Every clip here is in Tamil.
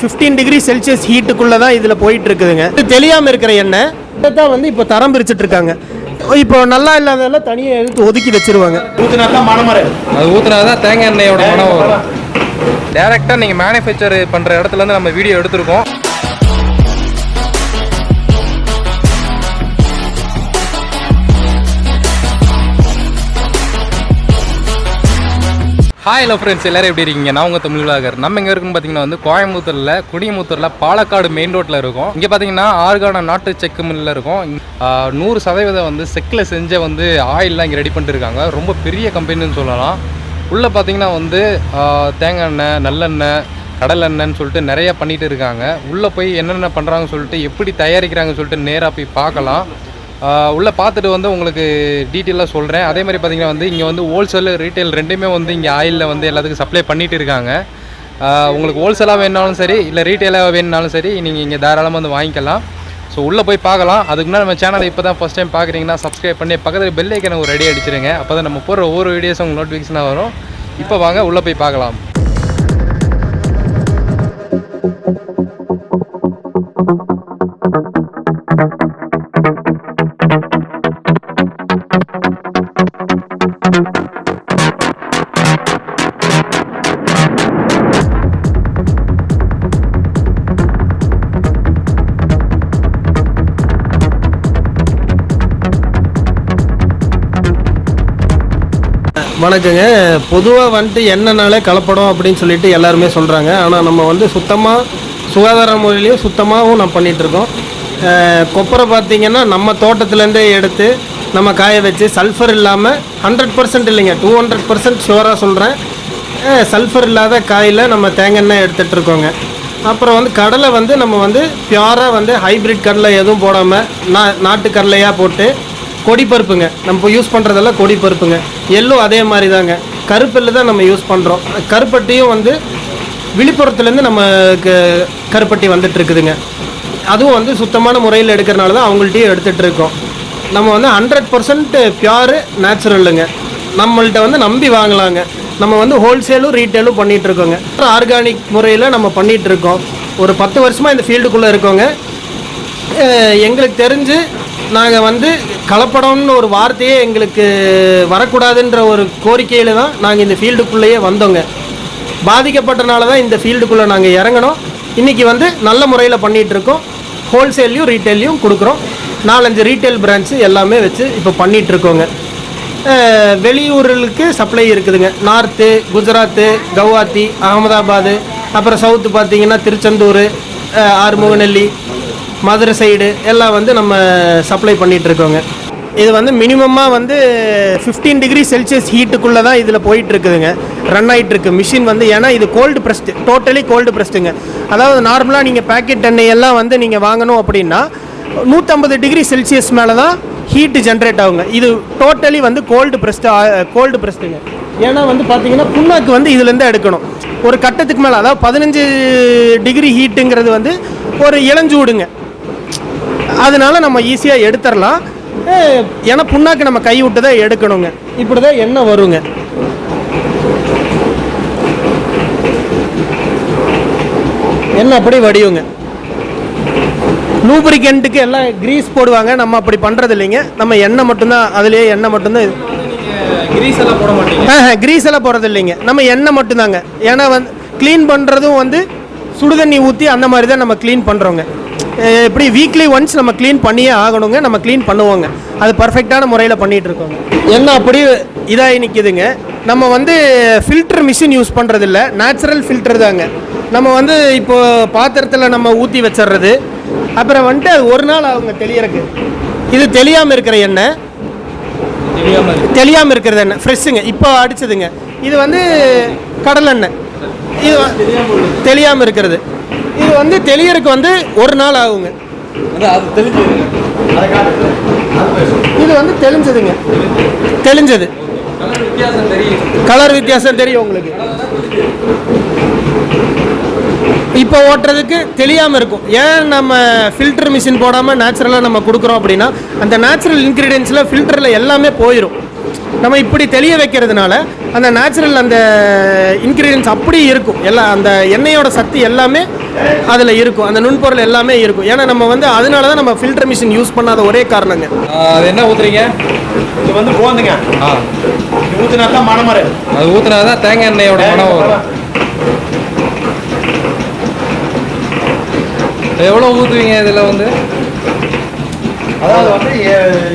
15 டிகிரி செல்சியஸ் ஹீட்டுக்குள்ளே தான் இதில் போயிட்டு இருக்குதுங்க. இது தெரியாமல் இருக்கிற எண்ணெய் இதை தான் வந்து இப்போ தரம் பிரிச்சுட்டு இருக்காங்க. இப்போ நல்லா இல்லாததெல்லாம் தனியாக எடுத்து ஒதுக்கி வச்சிருவாங்க. ஊற்றினா தான் மனம் வரும். அது ஊற்றினா தான் தேங்காய் எண்ணெயோட மனம் வரும். டேரெக்டாக நீங்கள் மேனுஃபேக்சர் பண்ணுற இடத்துலேருந்து நம்ம வீடியோ எடுத்திருக்கோம். ஹாய் ஹலோ ஃப்ரெண்ட்ஸ், எல்லோரும் எப்படி இருக்கீங்க? நான் உங்கள் தமிழ் விளாகர். நம்ம எங்கே இருக்குன்னு பார்த்தீங்கன்னா வந்து கோயம்புத்தூரில் குனியமுத்தூரில் பாலக்காடு மெயின் ரோட்டில் இருக்கும். இங்கே பார்த்தீங்கன்னா ஆர்கான நாட்டு செக்கு மில்லில் இருக்கும். 100% வந்து செக்கில் செஞ்ச வந்து ஆயிலெலாம் இங்கே ரெடி பண்ணிட்டு இருக்காங்க. ரொம்ப பெரிய கம்பெனின்னு சொல்லலாம். உள்ளே பார்த்தீங்கன்னா வந்து தேங்காய் எண்ணெய், நல்லெண்ணெய், கடலெண்ணெய்ன்னு சொல்லிட்டு நிறையா பண்ணிகிட்டு இருக்காங்க. உள்ளே போய் என்னென்ன பண்ணுறாங்கன்னு சொல்லிட்டு, எப்படி தயாரிக்கிறாங்கன்னு சொல்லிட்டு நேராக போய் பார்க்கலாம். உள்ளே பார்த்துட்டு வந்து உங்களுக்கு டீட்டெயிலாக சொல்கிறேன். அதே மாதிரி பார்த்திங்கன்னா வந்து இங்கே வந்து ஹோல்சேல் ரீட்டைல் ரெண்டுமே வந்து இங்கே ஆயிலில் வந்து எல்லாத்துக்கும் சப்ளை பண்ணிகிட்டு இருக்காங்க. உங்களுக்கு ஹோல்சேலாக வேணுனாலும் சரி, இல்லை ரீட்டைலாக வேணுனாலும் சரி, நீங்கள் இங்கே தாராளமாக வந்து வாங்கிக்கலாம். ஸோ உள்ளே போய் பார்க்கலாம். அதுக்கு முன்னாடி நம்ம சேனலை இப்போ தான் ஃபஸ்ட் டைம் பார்க்குறீங்கன்னா சப்ஸ்கிரைப் பண்ணி பக்கத்தில் பெல் ஐக்கனை ஒரு ரெடி அடிச்சிருங்க. அப்போ தான் நம்ம போகிற ஒவ்வொரு வீடியோஸும் உங்களுக்கு நோட்டிஃபிகேஷனாக வரும். இப்போ வாங்க உள்ளே போய் பார்க்கலாம். வணக்கங்க. பொதுவாக வந்துட்டு எண்ணெய்னாலே கலப்படம் அப்படின்னு சொல்லிட்டு எல்லாருமே சொல்கிறாங்க. ஆனால் நம்ம வந்து சுத்தமாக சுகாதார முறையிலையும் சுத்தமாகவும் நம்ம பண்ணிகிட்ருக்கோம். கொப்பரை பார்த்திங்கன்னா நம்ம தோட்டத்துலேருந்தே எடுத்து நம்ம காய வச்சு சல்ஃபர் இல்லாமல் 100% இல்லைங்க, 200% ஷுவராக சொல்கிறேன், சல்ஃபர் இல்லாத காயில் நம்ம தேங்காய் எண்ணெய் எடுத்துகிட்ருக்கோங்க. அப்புறம் வந்து கடலை வந்து நம்ம வந்து பியூராக வந்து ஹைப்ரிட் கடலை எதுவும் போடாமல் நாட்டு கடலையாக போட்டு, கொடிப்பருப்புங்க நம்ம இப்போ யூஸ் பண்ணுறதெல்லாம் கொடிப்பருப்புங்க. எள்ளும் அதே மாதிரி தாங்க, கருப்பெல்லு தான் நம்ம யூஸ் பண்ணுறோம். கருப்பட்டியும் வந்து விழுப்புரத்துலேருந்து நமக்கு கருப்பட்டி வந்துட்டுருக்குதுங்க. அதுவும் வந்து சுத்தமான முறையில் எடுக்கிறனால தான் அவங்கள்ட்டையும் எடுத்துகிட்ருக்கோம். நம்ம வந்து 100% பியூரு நேச்சுரலுங்க. நம்மள்கிட்ட வந்து நம்பி வாங்கலாங்க. நம்ம வந்து ஹோல்சேலும் ரீட்டெயிலும் பண்ணிகிட்ருக்கோங்க. ஆர்கானிக் முறையில் நம்ம பண்ணிகிட்ருக்கோம். ஒரு 10 வருஷமாக இந்த ஃபீல்டுக்குள்ளே இருக்கோங்க. எங்களுக்கு தெரிஞ்சு நாங்கள் வந்து கலப்படம்னு ஒரு வார்த்தையே எங்களுக்கு வரக்கூடாதுன்ற ஒரு கோரிக்கையில் தான் நாங்கள் இந்த ஃபீல்டுக்குள்ளேயே வந்தோங்க. பாதிக்கப்பட்டனால தான் இந்த ஃபீல்டுக்குள்ளே நாங்கள் இறங்கணும். இன்றைக்கி வந்து நல்ல முறையில் பண்ணிகிட்ருக்கோம். ஹோல்சேல்லையும் ரீட்டெயிலையும் கொடுக்குறோம். 4-5 ரீட்டெயில் பிரான்ச்சு எல்லாமே வச்சு இப்போ பண்ணிகிட்ருக்கோங்க. வெளியூர்களுக்கு சப்ளை இருக்குதுங்க. நார்த்து, குஜராத்து, கவுஹாத்தி, அகமதாபாது, அப்புறம் சவுத்து பார்த்திங்கன்னா திருச்செந்தூர், ஆறுமுகநெல்லி, மதுரை சைடு எல்லாம் வந்து நம்ம சப்ளை பண்ணிகிட்ருக்கோங்க. இது வந்து மினிமமாக வந்து 15 டிகிரி செல்சியஸ் ஹீட்டுக்குள்ளே தான் இதில் போயிட்டுருக்குதுங்க, ரன் ஆகிட்டுருக்கு மிஷின் வந்து. ஏன்னா இது கோல்டு ப்ரெஸ்டு, டோட்டலி கோல்டு ப்ரெஸ்ட்டுங்க. அதாவது நார்மலாக நீங்கள் பேக்கெட் எண்ணெய் எல்லாம் வந்து நீங்கள் வாங்கணும் அப்படின்னா 150 டிகிரி செல்சியஸ் மேலே தான் ஹீட்டு ஜென்ரேட் ஆகுங்க. இது டோட்டலி வந்து கோல்டு ப்ரெஸ்ட்டுங்க. ஏன்னா வந்து பார்த்திங்கன்னா புண்ணாக்கு வந்து இதுலேருந்து எடுக்கணும். ஒரு கட்டத்துக்கு மேலே, அதாவது 15 டிகிரி ஹீட்டுங்கிறது வந்து ஒரு இளஞ்சூடுங்க. அதனால் நம்ம ஈஸியாக எடுத்துடலாம். ஏன்னா புண்ணாக்கு நம்ம கை விட்டு தான் எடுக்கணுங்க. இப்படி தான் எண்ணெய் வருங்க. எண்ணெய் அப்படி வடியுங்க. லூப்ரிகண்ட்டுக்கு எல்லாம் கிரீஸ் போடுவாங்க. நம்ம அப்படி பண்ணுறது இல்லைங்க. நம்ம எண்ணெய் மட்டும்தான், அதுலேயே எண்ணெய் மட்டும்தான். கிரீஸ் எல்லாம் போட மாட்டீங்க? கிரீஸ் எல்லாம் போடுறது இல்லைங்க. நம்ம எண்ணெய் மட்டும்தாங்க. ஏன்னா வந்து க்ளீன் பண்ணுறதும் வந்து சுடுதண்ணி ஊற்றி அந்த மாதிரி தான் நம்ம க்ளீன் பண்ணுறோங்க. இப்படி வீக்லி ஒன்ஸ் நம்ம க்ளீன் பண்ணியே ஆகணுங்க. நம்ம க்ளீன் பண்ணுவோங்க. அது பர்ஃபெக்டான முறையில் பண்ணிகிட்ருக்கோங்க. எண்ணெய் அப்படி இதாகி நிற்கிதுங்க. நம்ம வந்து ஃபில்டர் மிஷின் யூஸ் பண்ணுறதில்ல, நேச்சுரல் ஃபில்டர் தாங்க. நம்ம வந்து இப்போது பாத்திரத்தில் நம்ம ஊற்றி வச்சிட்றது. அப்புறம் வந்துட்டு அது ஒரு நாள் அவங்க தெளியறக்கு. இது தெளியாமல் இருக்கிற எண்ணெய், தெளியாமல் இருக்கிறது எண்ணெய் ஃப்ரெஷ்ஷுங்க, இப்போ அடிச்சதுங்க. இது வந்து கடலெண்ணெய். இது தெளியாமல் இருக்கிறது. இது வந்து தெளியறக்கு வந்து ஒரு நாள் ஆகுங்க. இது வந்து தெளிஞ்சதுங்க, தெளிஞ்சது. கலர் வித்தியாசம் தெரியும் உங்களுக்கு. இப்போ ஓட்டுறதுக்கு தெரியாமல் இருக்கும். ஏன் நம்ம ஃபில்டர் மிஷின் போடாமல் நேச்சுரலாக நம்ம கொடுக்குறோம் அப்படின்னா, அந்த நேச்சுரல் இன்க்ரீடியன்ஸில் ஃபில்டரில் எல்லாமே போயிடும். நம்ம இப்படி தெளிய வைக்கிறதுனால அந்த நேச்சுரல் அந்த இன்க்ரீடியன்ஸ் அப்படி இருக்கும். எல்லாம் அந்த எண்ணெயோட சத்து எல்லாமே அதில் இருக்கும், அந்த நுண்பொருள் எல்லாமே இருக்கும். ஏன்னா நம்ம வந்து அதனால தான் நம்ம ஃபில்டர் மிஷின் யூஸ் பண்ணாத ஒரே காரணங்க. அது என்ன ஊற்றுறீங்க? இது வந்து போந்துங்க. ஊற்றினா தான் மனம் வரும். அது ஊற்றினா தான் தேங்காய் எண்ணெயோட மனம் வரும். எவ்வளோ ஊற்றுவீங்க இதில் வந்து? அதாவது வந்து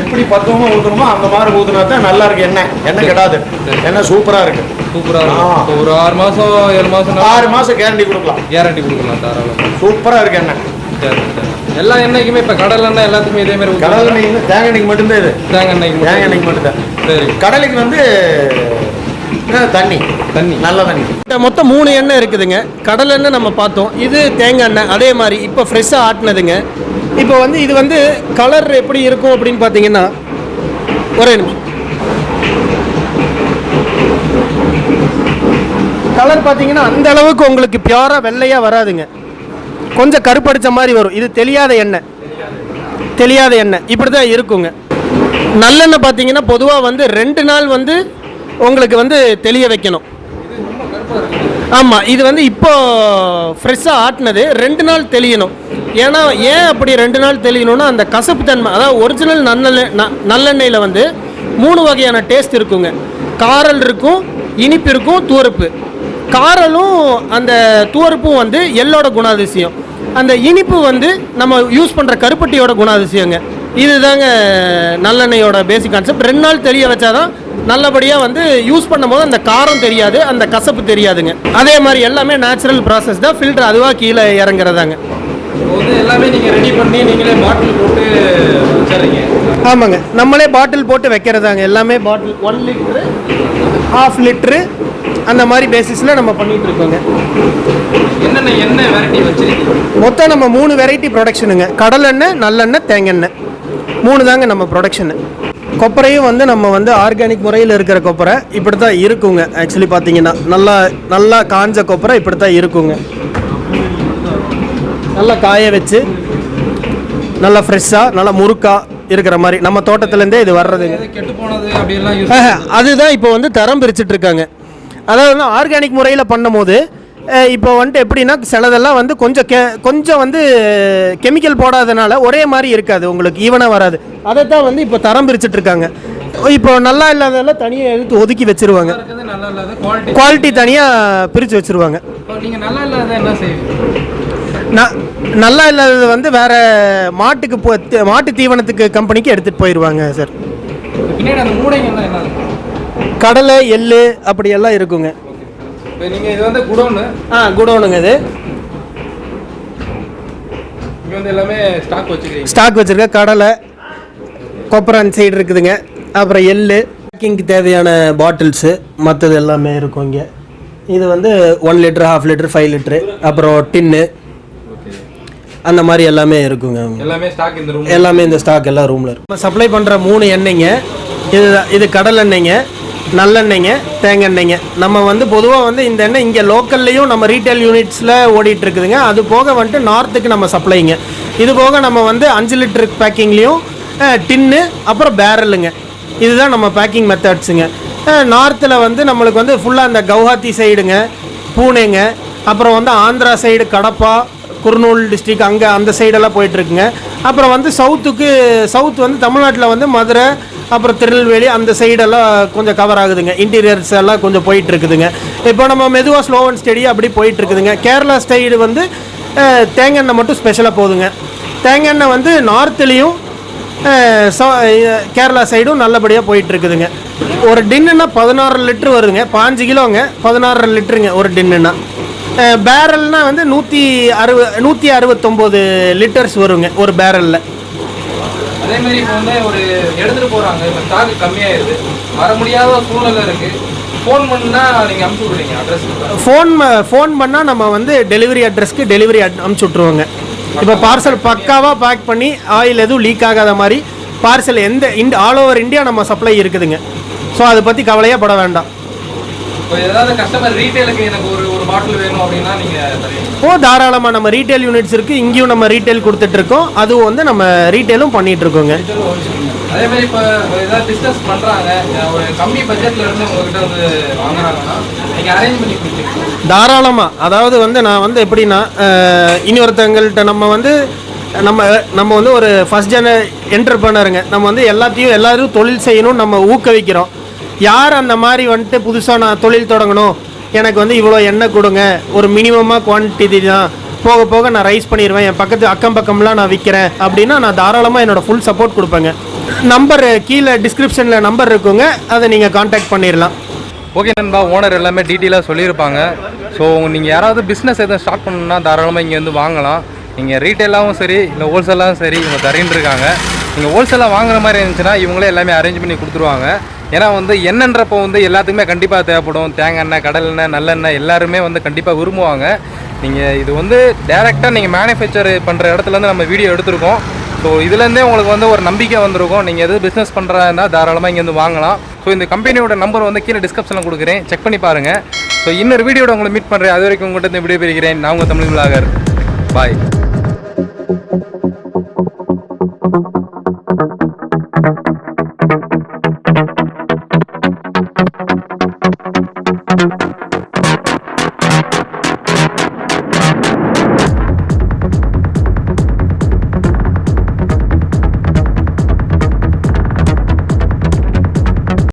எப்படி பக்குவமாக ஊற்றணுமோ அந்த மாதிரி ஊற்றினா தான் நல்லா இருக்கு. எண்ணெய் கெடாது, எண்ணெய் சூப்பராக இருக்கு. சூப்பராக இருக்கும். ஒரு 6 மாதம் 7 மாதம் 6 மாதம் கேரண்டி கொடுக்கலாம். தாராளம். சூப்பராக இருக்கு எண்ணெய். சரி. எல்லா எண்ணெய்க்குமே இப்போ கடல் எண்ணெய் எல்லாத்துக்குமே இதே மாதிரி கடல் எண்ணெய் தேங்காய் எண்ணெய்க்கு மட்டும்தான். இது தேங்காய் எண்ணெய்க்கு மட்டும்தான். சரி. கடலைக்கு வந்து தண்ணி நல்ல தண்ணி. மொத்தம் 3 எண்ணெய் இருக்குதுங்க. கடல் எண்ணெய் நம்ம பார்த்தோம், இது தேங்காய் எண்ணெய். அதே மாதிரி இப்போ ஃப்ரெஷ்ஷாக ஆட்டினதுங்க. இப்போ வந்து இது வந்து கலர் எப்படி இருக்கும் அப்படின்னு பார்த்தீங்கன்னா, ஒரே நிமிஷம். கலர் பார்த்தீங்கன்னா அந்த அளவுக்கு உங்களுக்கு பியூராக வெள்ளையாக வராதுங்க, கொஞ்சம் கருப்படிச்ச மாதிரி வரும். இது தெரியாத எண்ணெய் இப்படி தான் இருக்குங்க. நல்லெண்ணெய் பார்த்தீங்கன்னா பொதுவாக வந்து 2 நாள் வந்து உங்களுக்கு வந்து தெளிய வைக்கணும். ஆமாம், இது வந்து இப்போ ஃப்ரெஷ்ஷாக ஆட்டினது 2 நாள் தெளியணும். ஏன்னா ஏன் அப்படி 2 நாள் தெளியணும்னா அந்த கசப்பு தன்மை, அதாவது ஒரிஜினல் நல்லெண்ணெயில் வந்து 3 வகையான டேஸ்ட் இருக்குங்க. காரல் இருக்கும், இனிப்பு இருக்கும், துவர்ப்பு. காரலும் அந்த துவர்ப்பும் வந்து எள்ளோட குணாதிசயம். அந்த இனிப்பு வந்து நம்ம யூஸ் பண்ணுற கருப்பட்டியோட குணாதிசயங்க. இதுதாங்க நல்லெண்ணெயோட பேசிக் கான்செப்ட். 2 நாள் தெளிய வச்சாதான் நல்லபடியாக வந்து யூஸ் பண்ணும் போது அந்த காரம் தெரியாது, அந்த கசப்பு தெரியாதுங்க. அதே மாதிரி எல்லாமே நேச்சுரல் ப்ராசஸ் தான். ஃபில்டர் அதுவாக கீழே இறங்குறதாங்க. எல்லாமே நீங்கள் ரெடி பண்ணி நீங்களே பாட்டில் போட்டு வச்சுறீங்க? ஆமாங்க, நம்மளே பாட்டில் போட்டு வைக்கிறதாங்க. எல்லாமே பாட்டில் 1 லிட்டரு, 1/2 லிட்டரு அந்த மாதிரி பேசிஸில் நம்ம பண்ணிகிட்டு இருக்கோங்க. என்னென்ன எண்ணெய் வெரைட்டி வச்சுருக்கீங்க? மொத்தம் நம்ம 3 வெரைட்டி ப்ரொடக்ஷனுங்க. கடலெண்ணெய், நல்லெண்ணெய், தேங்காய் 3 தாங்க நம்ம ப்ரொடக்ஷனு. கொப்பரையும் வந்து நம்ம வந்து ஆர்கானிக் முறையில் இருக்கிற கொப்பரை இப்படி தான் இருக்குங்க. ஆக்சுவலி பார்த்தீங்கன்னா நல்லா காஞ்ச கொப்பரை இப்படி தான் இருக்குங்க. நல்லா காய வச்சு நல்லா ஃப்ரெஷ்ஷாக நல்லா முறுக்காக இருக்கிற மாதிரி நம்ம தோட்டத்துலேருந்தே இது வர்றதுங்க. அதுதான் இப்போ வந்து தரம் பிரிச்சுட்டு இருக்காங்க. அதாவது ஆர்கானிக் முறையில் பண்ணும் போது இப்போ வந்துட்டு எப்படின்னா சிலதெல்லாம் வந்து கொஞ்சம் வந்து கெமிக்கல் போடாதனால ஒரே மாதிரி இருக்காது, உங்களுக்கு ஈவனாக வராது. அதை தான் வந்து இப்போ தரம் பிரிச்சுட்டு இருக்காங்க. இப்போ நல்லா இல்லாததெல்லாம் தனியாக எடுத்து ஒதுக்கி வச்சுருவாங்க, குவாலிட்டி தனியாக பிரித்து வச்சுருவாங்க. நல்லா இல்லாதது வந்து வேற மாட்டு தீவனத்துக்கு கம்பெனிக்கு எடுத்துகிட்டு போயிடுவாங்க சார். கடலை, எள்ளு அப்படியெல்லாம் இருக்குங்க. நீங்கள் இது வந்து குடோனு? குடோனுங்க. இது இங்கே வந்து எல்லாமே ஸ்டாக் வச்சுருக்கேன். கடலை, கொப்பரை அந்த சைடு இருக்குதுங்க. அப்புறம் எள்ளு, பேக்கிங்க்கு தேவையான பாட்டில்ஸு மற்றது எல்லாமே இருக்கும் இங்கே. இது வந்து 1 லிட்டரு, 1/2 லிட்டரு, 5 லிட்டரு, அப்புறம் டின்னு அந்த மாதிரி எல்லாமே இருக்குங்க. எல்லாமே இந்த ஸ்டாக் எல்லாம் ரூமில் இருக்கும். நம்ம சப்ளை பண்ணுற 3 எண்ணெய்ங்க. இது கடல் எண்ணெய்ங்க, நல்லெண்ணெய்ங்க, தேங்காய் எண்ணெய்ங்க. நம்ம வந்து பொதுவாக வந்து இந்த எண்ணெய் இங்கே லோக்கல்லையும் நம்ம ரீட்டைல் யூனிட்ஸில் ஓடிட்டு இருக்குதுங்க. அது போக வந்துட்டு நார்த்துக்கு நம்ம சப்ளைங்க. இது போக நம்ம வந்து 5 லிட்டரு பேக்கிங்லேயும் டின்னு அப்புறம் பேரலுங்க. இதுதான் நம்ம பேக்கிங் மெத்தட்ஸுங்க. நார்த்தில் வந்து நம்மளுக்கு வந்து ஃபுல்லாக அந்த கவுஹாத்தி சைடுங்க, பூனேங்க, அப்புறம் வந்து ஆந்திரா சைடு கடப்பா, குர்னூல் டிஸ்ட்ரிக் அங்கே அந்த சைடெல்லாம் போயிட்டுருக்குங்க. அப்புறம் வந்து சவுத் வந்து தமிழ்நாட்டில் வந்து மதுரை, அப்புறம் திருநெல்வேலி அந்த சைடெல்லாம் கொஞ்சம் கவர் ஆகுதுங்க. இன்டீரியர்ஸ் எல்லாம் கொஞ்சம் போயிட்டுருக்குதுங்க. இப்போ நம்ம மெதுவாக ஸ்லோ அண்ட் ஸ்டெடி அப்படி போயிட்டுருக்குதுங்க. கேரளா ஸ்டைடு வந்து தேங்காய் எண்ணெய் மட்டும் ஸ்பெஷலாக போகுதுங்க. தேங்காய் எண்ணெய் வந்து நார்த்துலேயும் கேரளா சைடும் நல்லபடியாக போயிட்டுருக்குதுங்க. ஒரு டின்னுன்னா 16 லிட்டரு வருதுங்க. 5 கிலோங்க, 16 லிட்டருங்க ஒரு டின்னுன்னா. பேரல்னால் வந்து 169 லிட்டர்ஸ் வருங்க ஒரு பேரலில். அதே மாதிரி இப்போ வந்து ஒரு எடுத்துகிட்டு போகிறாங்க, இப்போ ஸ்டாக் கம்மியாகிடுது, வர முடியாத சூழ்நிலை இருக்குது, ஃபோன் பண்ணால் நீங்கள் அனுப்பிச்சி விட்றீங்க அட்ரஸ்? ஃபோன் பண்ணால் நம்ம வந்து டெலிவரி அட்ரஸ்க்கு டெலிவரி அனுப்பிச்சி விட்ருவோங்க. இப்போ பார்சல் பக்காவாக பேக் பண்ணி ஆயில் எதுவும் லீக் ஆகாத மாதிரி பார்சல் ஆல் ஓவர் இந்தியா நம்ம சப்ளை இருக்குதுங்க. ஸோ அதை பற்றி கவலையாக பட வேண்டாம். ஏதாவது கஸ்டமர் ரீட்டைலுக்கு எனக்கு ஒரு பாட்டில் வேணும் அப்படின்னா நீங்கள் தாராளமாக நம்ம ரீட்டைல் யூனிட்ஸ் இருக்குது, இங்கேயும் நம்ம ரீட்டைல் கொடுத்துட்ருக்கோம். அதுவும் வந்து நம்ம ரீட்டைலும் பண்ணிகிட்ருக்கோங்க. அதே மாதிரி இப்போ ஏதாவது பிஸ்னஸ் பண்ணுறாங்க, ஒரு கம்மி பட்ஜெட்டில் இருந்து உங்ககிட்ட வந்து வாங்குறாங்கன்னா நீங்கள் அரேஞ்ச் பண்ணி கொடுத்துருக்கீங்க? தாராளமாக. அதாவது வந்து நான் வந்து எப்படின்னா, இன்னொருத்தங்கள்ட்ட நம்ம வந்து நம்ம வந்து ஒரு ஃபஸ்ட் என்டர்பிரனருங்க. நம்ம வந்து எல்லாரும் தொழில் செய்யணும்னு நம்ம ஊக்குவிக்கிறோம். யார் அந்த மாதிரி வந்துட்டு புதுசாக நான் தொழில் தொடங்கணும், எனக்கு வந்து இவ்வளோ எண்ணெய் கொடுங்க, ஒரு மினிமமாக குவான்டிட்டி தான், போக போக நான் ரைஸ் பண்ணிடுவேன், என் அக்கம் பக்கம்லாம் நான் விற்கிறேன் அப்படின்னா நான் தாராளமாக என்னோடய ஃபுல் சப்போர்ட் கொடுப்பேங்க. நம்பர் கீழே டிஸ்கிரிப்ஷனில் நம்பர் இருக்குங்க, அதை நீங்கள் காண்டாக்ட் பண்ணிடலாம். ஓகே நண்பா, ஓனர் எல்லாமே டீட்டெயிலாக சொல்லியிருப்பாங்க. ஸோ நீங்கள் யாராவது பிஸ்னஸ் எதுவும் ஸ்டார்ட் பண்ணணுன்னா தாராளமாக இங்கே வந்து வாங்கலாம். நீங்கள் ரீட்டெயிலாகவும் சரி இல்லை ஹோல்சேலாகவும் சரி இவங்க தரேன்னு இருக்காங்க. நீங்கள் ஹோல்சேலாக வாங்குற மாதிரி இருந்துச்சுன்னா இவங்களே எல்லாமே அரேஞ்ச் பண்ணி கொடுத்துருவாங்க. ஏன்னா வந்து எண்ணெய்ன்றப்போ வந்து எல்லாத்துக்குமே கண்டிப்பாக தேவைப்படும். தேங்காய் எண்ணெய், கடல் எண்ணெய், நல்லெண்ணெய் எல்லாருமே வந்து கண்டிப்பாக விரும்புவாங்க. நீங்கள் இது வந்து டேரெக்டாக நீங்கள் மேனுஃபேக்சர் பண்ணுற இடத்துலேருந்து நம்ம வீடியோ எடுத்திருக்கோம். ஸோ இதுலேருந்தே உங்களுக்கு வந்து ஒரு நம்பிக்கை வந்திருக்கும். நீங்கள் எது பிஸ்னஸ் பண்ணுறதா இருந்தால் தாராளமாக இங்கே வந்து வாங்கலாம். ஸோ இந்த கம்பெனியோட நம்பர் வந்து கீழே டிஸ்கிரிப்ஷனில் கொடுக்குறேன், செக் பண்ணி பாருங்கள். ஸோ இன்னொரு வீடியோட உங்களை மீட் பண்ணுறேன். அது வரைக்கும் உங்கள்கிட்ட வீடியோ பெறுகிறேன். நான் உங்கள் தமிழ் விலாகர். பாய்.